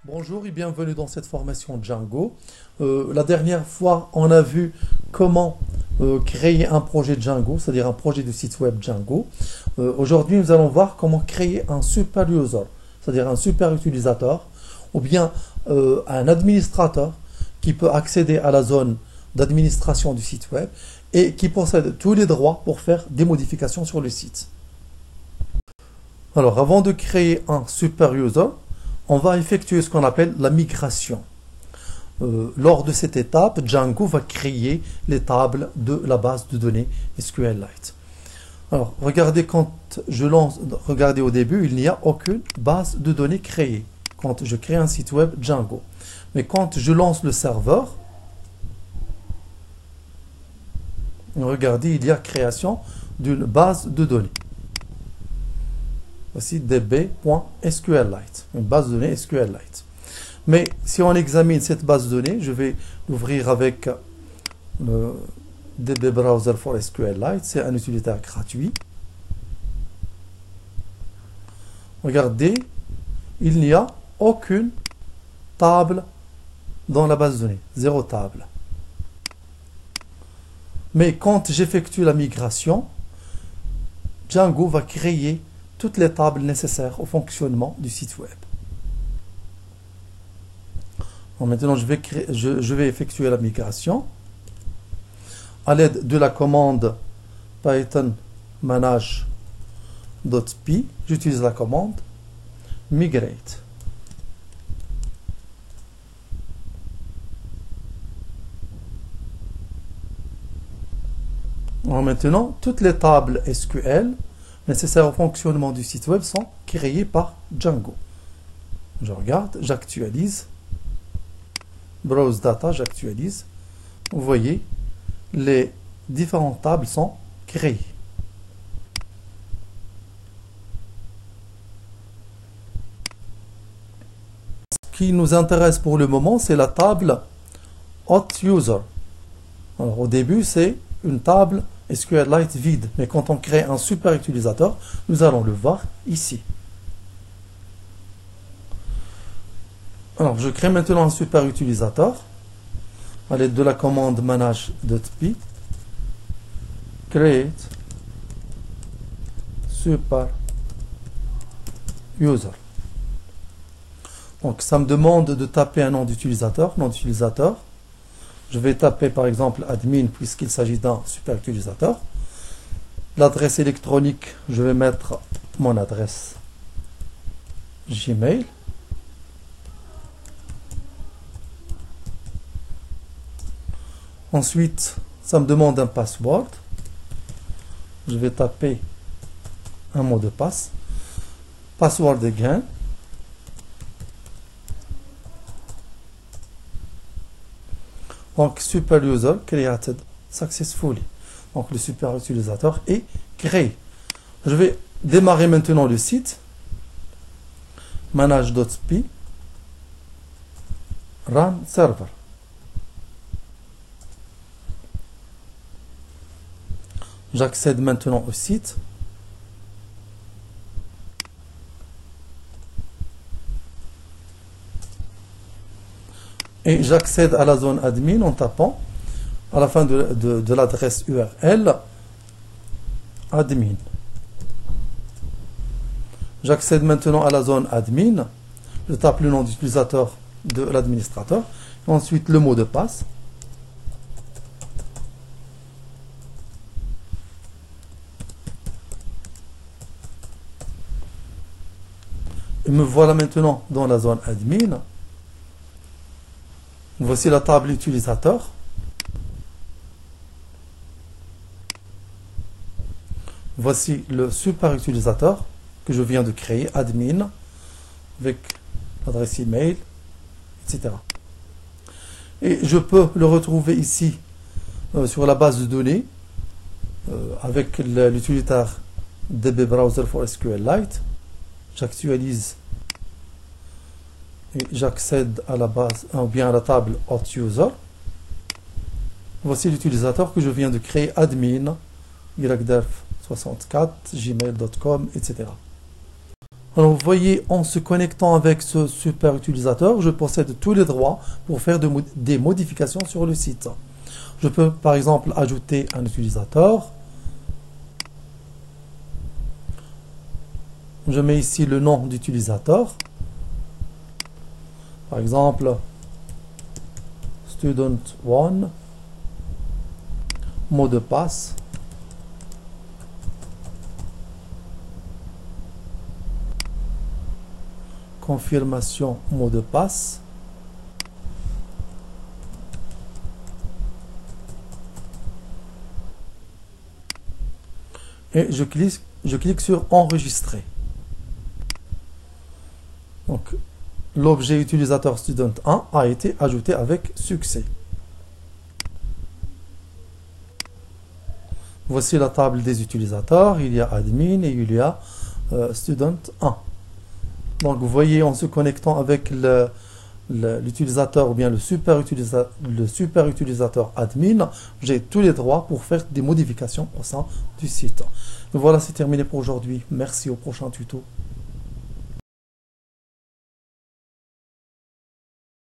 Bonjour et bienvenue dans cette formation Django. La dernière fois, on a vu comment créer un projet Django, c'est-à-dire un projet de site web Django. Aujourd'hui, nous allons voir comment créer un super user, c'est-à-dire un super utilisateur, ou bien un administrateur qui peut accéder à la zone d'administration du site web et qui possède tous les droits pour faire des modifications sur le site. Alors, avant de créer un super user, on va effectuer ce qu'on appelle la migration. Lors de cette étape, Django va créer les tables de la base de données SQLite. Alors, regardez regardez au début, il n'y a aucune base de données créée quand je crée un site web Django. Mais quand je lance le serveur, regardez, il y a création d'une base de données. Voici db.sqlite, une base de données SQLite. Mais si on examine cette base de données, je vais l'ouvrir avec le DB Browser for SQLite, c'est un utilitaire gratuit. Regardez, il n'y a aucune table dans la base de données, zéro table. Mais quand j'effectue la migration, Django va créer toutes les tables nécessaires au fonctionnement du site web. Bon, maintenant, je vais effectuer la migration à l'aide de la commande python manage.py. J'utilise la commande migrate. Bon, maintenant, toutes les tables SQL nécessaires au fonctionnement du site web sont créées par Django. Je regarde, j'actualise. Browse data, j'actualise. Vous voyez, les différentes tables sont créées. Ce qui nous intéresse pour le moment, c'est la table hot_user. Alors, au début, c'est une table SQLite vide, mais quand on crée un super utilisateur, nous allons le voir ici. Alors, je crée maintenant un super utilisateur à l'aide de la commande manage.py. Create super user. Donc, ça me demande de taper un nom d'utilisateur, Je vais taper par exemple admin puisqu'il s'agit d'un super utilisateur. L'adresse électronique, je vais mettre mon adresse Gmail. Ensuite, ça me demande un password. Je vais taper un mot de passe. Password again. Donc, super user created successfully. Donc, le super utilisateur est créé. Je vais démarrer maintenant le site. Manage.py. Run server. J'accède maintenant au site. Et j'accède à la zone admin en tapant à la fin de l'adresse URL admin. J'accède maintenant à la zone admin. Je tape le nom d'utilisateur de l'administrateur. Ensuite le mot de passe. Et me voilà maintenant dans la zone admin. Voici la table utilisateur. Voici le super utilisateur que je viens de créer, admin, avec l'adresse email, etc. Et je peux le retrouver ici sur la base de données avec l'utilitaire DB Browser for SQLite. J'actualise et j'accède à la base, ou bien à la table hot_user. Voici l'utilisateur que je viens de créer, admin, yderf64, gmail.com, etc. Alors vous voyez, en se connectant avec ce super utilisateur, je possède tous les droits pour faire des modifications sur le site. Je peux par exemple ajouter un utilisateur. Je mets ici le nom d'utilisateur. Par exemple, student1, mot de passe. Confirmation mot de passe. Et je clique sur enregistrer. Donc, l'objet utilisateur student1 a été ajouté avec succès. Voici la table des utilisateurs. Il y a admin et il y a student1. Donc, vous voyez, en se connectant avec l'utilisateur ou bien le super utilisateur admin, j'ai tous les droits pour faire des modifications au sein du site. Voilà, c'est terminé pour aujourd'hui. Merci, au prochain tuto.